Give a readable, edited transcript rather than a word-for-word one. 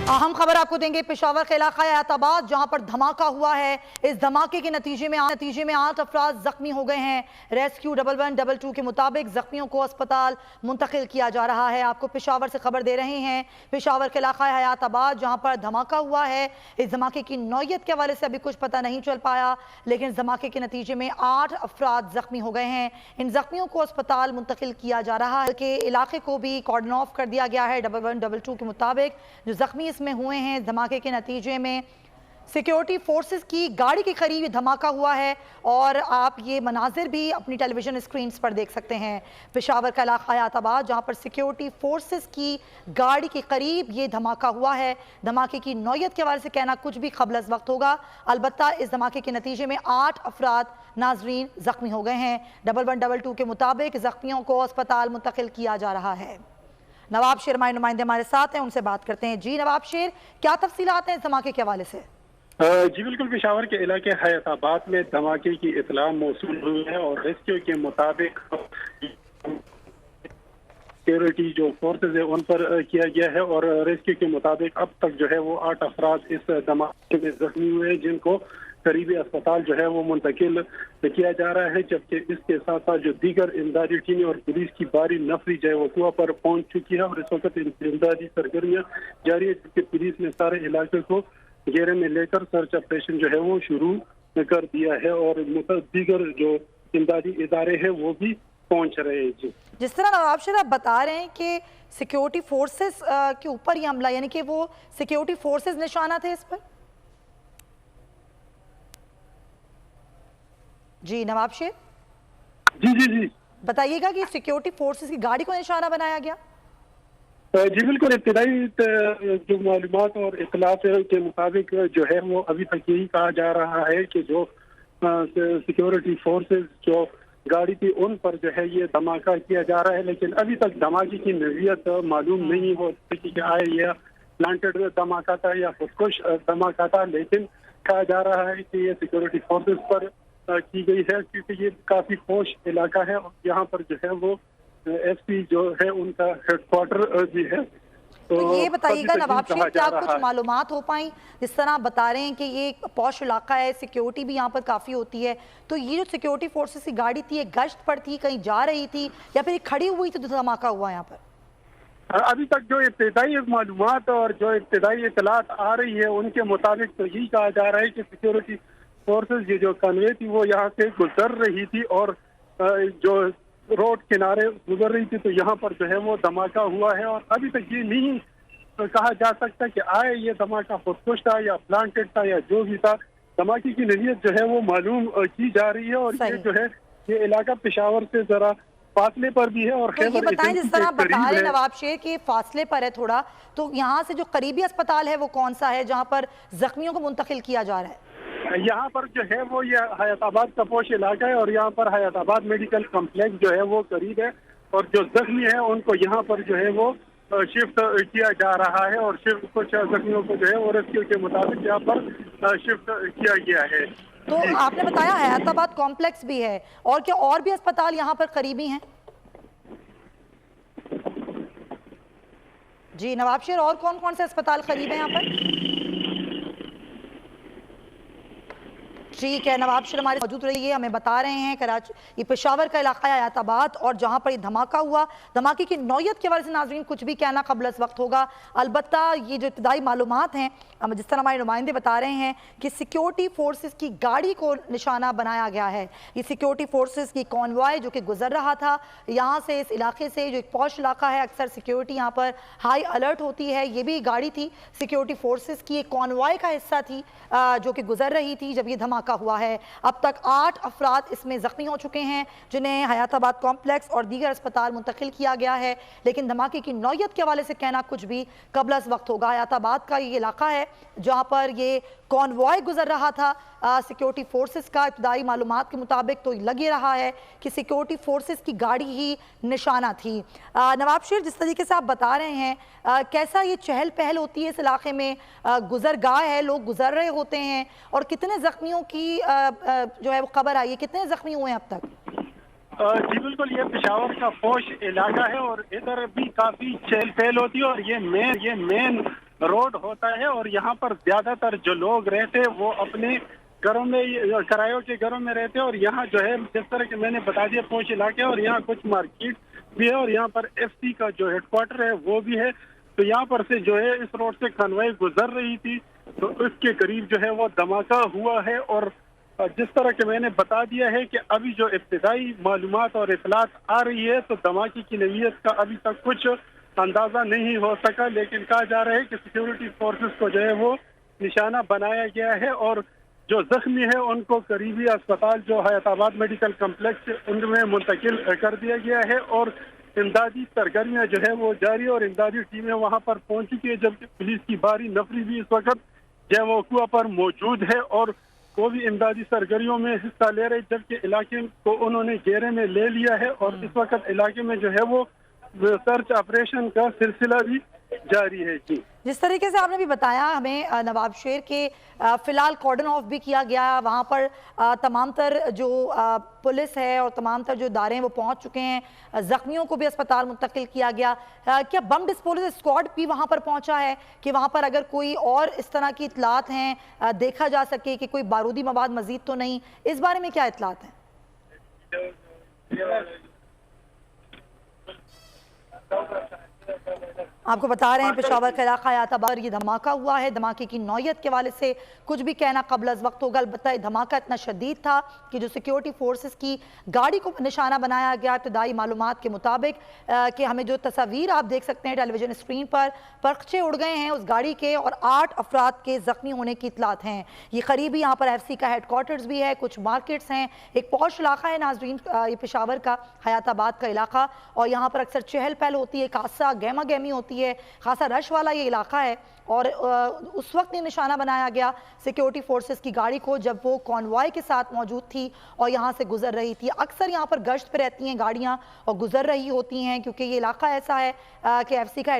अहम खबर आपको देंगे। पेशावर के इलाका एताबाद जहां पर धमाका हुआ है, इस धमाके के नतीजे में 8 अफराद जख्मी हो गए हैं। रेस्क्यू 1112 के मुताबिक जख्मियों को अस्पताल मुंतकिल किया जा रहा है। आपको पेशावर से खबर दे रहे हैं। पेशावर के इलाका एताबाद जहां पर धमाका हुआ है, इस धमाके की नौयत के हवाले से अभी कुछ पता नहीं चल पाया, लेकिन इस धमाके के नतीजे में 8 अफराद जख्मी हो गए हैं। इन जख्मियों को अस्पताल मुंतकिल किया जा रहा है कि इलाके को भी कॉर्डन ऑफ कर दिया गया है। 1112 के मुताबिक जो जख्मी इसमें हुए हैं, इस धमाके के नतीजे में सिक्योरिटी फोर्सेस की गाड़ी के करीब धमाका हुआ है और आप ये मनाजिर भी अपनी टेलीविजन स्क्रीन पर देख सकते हैं। पेशावर का इलाका एताबाद जहां पर सिक्योरिटी फोर्सेस की गाड़ी के करीब ये धमाका हुआ है। धमाके की नौयत के हवाले से कहना कुछ भी क़ब्ल अज़ वक्त होगा। अलबत्ता इस धमाके के नतीजे में 8 अफराद नाजरीन जख्मी हो गए हैं। 1112 के मुताबिक जख्मियों को अस्पताल मुंतकिल किया जा रहा है। नवाब शेर हमारे नुमाइंदे हमारे साथ हैं, उनसे बात करते हैं। जी नवाब शेर, क्या तफसीलात हैं इस धमाके के हवाले से? जी बिल्कुल, पेशावर के इलाके हैदराबाद में धमाके की इतला मौसूल हुई है और रेस्क्यू के मुताबिक सिक्योरिटी जो फोर्सेज है उन पर किया गया है और रेस्क्यू के मुताबिक अब तक जो है वो 8 अफराद इस धमाके में जख्मी हुए हैं, जिनको करीबी अस्पताल जो है वो मुंतकिल किया जा रहा है। जबकि इसके साथ साथ जो दीगर इमदादी टीमें और पुलिस की भारी नफरी जो है वो कुआ पर पहुंच चुकी है और इस वक्त इमदादी सरगर्मियां जारी है, जबकि पुलिस ने सारे इलाके को घेरे में लेकर सर्च ऑपरेशन जो है वो शुरू कर दिया है और दीगर जो इमदादी इदारे हैं वो भी पहुंच रहे हैं। जी, जिस तरह नवाब शेर आप बता रहे हैं कि सिक्योरिटी फोर्सेस के ऊपर ये हमला, यानी कि वो सिक्योरिटी फोर्सेस निशाना थे इस पर? जी नवाब शेर, जी जी जी बताइएगा कि सिक्योरिटी फोर्सेस की गाड़ी को निशाना बनाया गया? जी बिल्कुल, इब्तिदाई जो मालूमात और इतलात के मुताबिक जो है वो अभी तक यही कहा जा रहा है कि जो सिक्योरिटी फोर्सेस जो गाड़ी थी उन पर जो है ये धमाका किया जा रहा है, लेकिन अभी तक धमाके की नौइयत मालूम नहीं हो सकी कि आए यह प्लांटेड धमाका था या खुदकुश धमाका था। लेकिन कहा जा रहा है कि ये सिक्योरिटी फोर्सेस पर की गई है, क्योंकि ये काफी पोश इलाका है और यहाँ पर जो है वो एसपी जो है उनका हेडक्वार्टर भी है। तो ये बताइएगा नवाब शेर, क्या कुछ मालूमात हो पाई? जिस तरह आप बता रहे हैं कि ये एक पॉश इलाका है, सिक्योरिटी भी यहाँ पर काफ़ी होती है, तो ये जो सिक्योरिटी फोर्सेस की गाड़ी थी, ये गश्त पर थी, कहीं जा रही थी या फिर खड़ी हुई थी तो धमाका हुआ यहाँ पर? अभी तक जो इब्तिदाई मालूमात और जो इब्तिदाई इतलात आ रही है उनके मुताबिक तो यही कहा जा रहा है कि सिक्योरिटी फोर्सेस ये जो कन्वे थी वो यहाँ से गुजर रही थी और जो रोड किनारे गुजर रही थी, तो यहाँ पर जो है वो धमाका हुआ है और अभी तक ये नहीं कहा जा सकता कि आए ये धमाका खुदकुश था या प्लांटेड था या जो भी था। धमाके की नौइयत जो है वो मालूम की जा रही है और ये जो है ये इलाका पेशावर से जरा फासले पर भी है। और तो ये बताएं, जिस तरह आप बता रहे हैं नवाब शेर के फासले पर है थोड़ा, तो यहाँ से जो करीबी अस्पताल है वो कौन सा है जहाँ पर जख्मियों को मुंतकिल किया जा रहा है? यहाँ पर जो है वो ये हैदराबाद का पोश इलाका है और यहाँ पर हैदराबाद मेडिकल कॉम्प्लेक्स जो है वो करीब है और जो जख्मी है उनको यहाँ पर जो है वो शिफ्ट किया जा रहा है और शिफ्ट कुछ जख्मियों को जो है वो रेस्क्यू के मुताबिक यहाँ पर शिफ्ट किया गया है। तो आपने बताया हैदराबाद कॉम्प्लेक्स भी है, और क्या और भी अस्पताल यहाँ पर करीबी हैं? जी नवाब शेर, और कौन कौन से अस्पताल करीब हैं यहाँ पर? ठीक है, नवाब शेर हमारे मौजूद रहिए, हमें बता रहे हैं कराची, ये पेशावर का इलाका है एताबाद और जहां पर ये धमाका हुआ, धमाके की नौयत के हवाले से नाज़रीन कुछ भी कहना क़ब्ल अज़ वक्त होगा। अलबत्ता ये जो इब्तिदाई मालूमात हैं, जिस तरह हमारे नुमाइंदे बता रहे हैं कि सिक्योरिटी फोर्सेस की गाड़ी को निशाना बनाया गया है। ये सिक्योरिटी फोर्सेस की कॉन्वॉय जो कि गुजर रहा था यहाँ से, इस इलाके से, जो एक पॉश इलाका है, अक्सर सिक्योरिटी यहाँ पर हाई अलर्ट होती है, ये भी गाड़ी थी सिक्योरिटी फोर्सेस की, एक कॉन्वॉय का हिस्सा थी जो कि गुजर रही थी जब ये धमाका हुआ है। अब तक 8 अफराद इसमें जख्मी हो चुके हैं, जिन्हें हैदराबाद कॉम्प्लेक्स और दीगर अस्पताल मुंतकिल किया गया है, लेकिन धमाके की नौयत के हवाले से कहना कुछ भी क़ब्ल अज़ वक्त होगा। हैदराबाद का ये इलाका है जहां पर ये कॉन्वॉय गुजर रहा था सिक्योरिटी फोर्सेस का। इब्तिदाई मालूमात के मुताबिक तो लग ही रहा है कि सिक्योरिटी फोर्सेस की गाड़ी ही निशाना थी। नवाब शेर, जिस तरीके से आप बता रहे हैं, कैसा ये चहल पहल होती है इस इलाके में? गुजरगाह है, लोग गुजर रहे होते हैं, और कितने जख्मियों की जो है वो खबर आई है, कितने जख्मी हुए हैं अब तक? जी बिल्कुल, ये पेशावर का पोश इलाका है और इधर भी काफी चहल पहल होती है और ये मेन रोड होता है और यहाँ पर ज्यादातर जो लोग रहते हैं वो अपने घरों में, किरायों के घरों में रहते हैं। और यहाँ जो है जिस तरह के मैंने बता दिया पहुंच इलाके, और यहाँ कुछ मार्केट भी है और यहाँ पर एफसी का जो हेडक्वार्टर है वो भी है। तो यहाँ पर से जो है इस रोड से कन्वॉय गुजर रही थी तो उसके करीब जो है वो धमाका हुआ है। और जिस तरह के मैंने बता दिया है कि अभी जो इब्तिदाई मालूमात और इतलात आ रही है तो धमाके की नौइयत का अभी तक कुछ अंदाजा नहीं हो सका, लेकिन कहा जा रहा है कि सिक्योरिटी फोर्सेस को जो है वो निशाना बनाया गया है और जो जख्मी है उनको करीबी अस्पताल जो हयाताबाद मेडिकल कम्प्लेक्स उनमें मुंतकिल कर दिया गया है। और इमदादी सरगर्मियां जो है वो जारी और इमदादी टीमें वहां पर पहुंच चुकी है, जबकि पुलिस की भारी नफरी भी इस वक्त जो है वो कुआ पर मौजूद है और वो भी इमदादी सरगर्मियों में हिस्सा ले रहे, जबकि इलाके को उन्होंने घेरे में ले लिया है और इस वक्त इलाके में जो है वो सर्च ऑपरेशन का सिलसिला भी जारी है। जी, जिस तरीके से आपने भी बताया हमें नवाब शेर के फिलहाल कॉर्डन ऑफ भी किया गया, वहाँ पर तमाम तर जो पुलिस है और तमाम तर जो इदारे हैं वो पहुँच चुके हैं, जख्मियों को भी अस्पताल मुंतकिल किया गया। क्या बम डिस्पोजल स्क्वाड भी वहाँ पर पहुँचा है कि वहाँ पर अगर कोई और इस तरह की इतलात हैं देखा जा सके कि कोई बारूदी मवाद मजीद तो नहीं, इस बारे में क्या इतलात हैं? आपको बता रहे हैं पेशावर का इलाका आयाताबाद ये धमाका हुआ है। धमाके की नौयत के वाले से कुछ भी कहना कबल अज़ वक्त होगा। अलबत्ता धमाका इतना शदीद था कि जो सिक्योरिटी फोर्सेस की गाड़ी को निशाना बनाया गया। इब्तदाई मालूमात के मुताबिक कि हमें जो तस्वीर आप देख सकते हैं टेलीविजन स्क्रीन पर, पर्चे उड़ गए हैं उस गाड़ी के और 8 अफराद के जख्मी होने की इतलात हैं। ये करीबी यहाँ पर FC का हेडक्वार्टर्स भी है, कुछ मार्केट्स हैं, एक पौश इलाका है नाजरीन ये पेशावर का हयाताबाद का इलाका, और यहाँ पर अक्सर चहल पहल होती है, खासा गहमा गहमी होती है, खासा रश वाला ये इलाका है। और उस वक्त ये निशाना बनाया गया सिक्योरिटी फोर्सेस की गाड़ी को जब वो कॉन्वॉय के साथ मौजूद थी और यहाँ से गुजर रही थी। अक्सर यहाँ पर गश्त पे रहती हैं गाड़ियाँ और गुजर रही होती हैं क्योंकि ये इलाका ऐसा है कि FC का